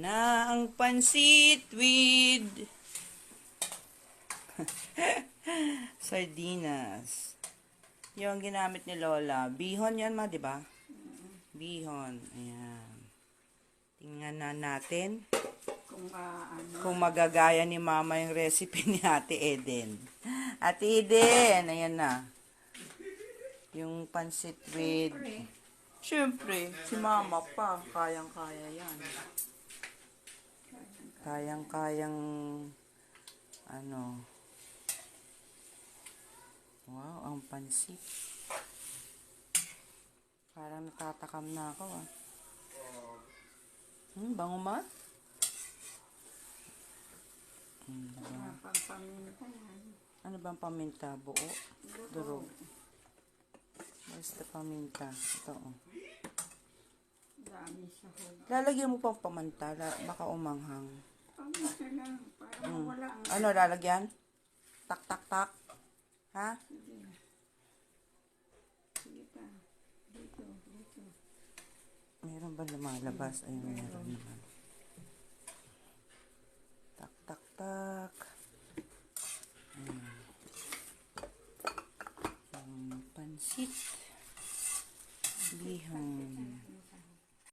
na ang pansit with sardinas. Yung ginamit ni Lola. Bihon yan ma, di ba? Bihon. Ayan. Tingnan na natin kung magagaya ni Mama yung recipe ni Ate Eden. Ate Eden, ayan na. Yung pansit with... Siyempre, si Mama pa. Kayang-kaya yan. Kayang-kayang... Ano... Wow, ang pansit. Parang natatakam na ako ah. Bango ma? Ano bang paminta? Buo? Durog. Basta paminta. Ito oh. Lalagyan mo pang pamantala. Baka umanghang. Ano lalagyan? Tak tak tak. Ha? Meron ba lumalabas? Ayun, meron naman. Tak, tak, tak. Ayan. Yung pansit. Bihon.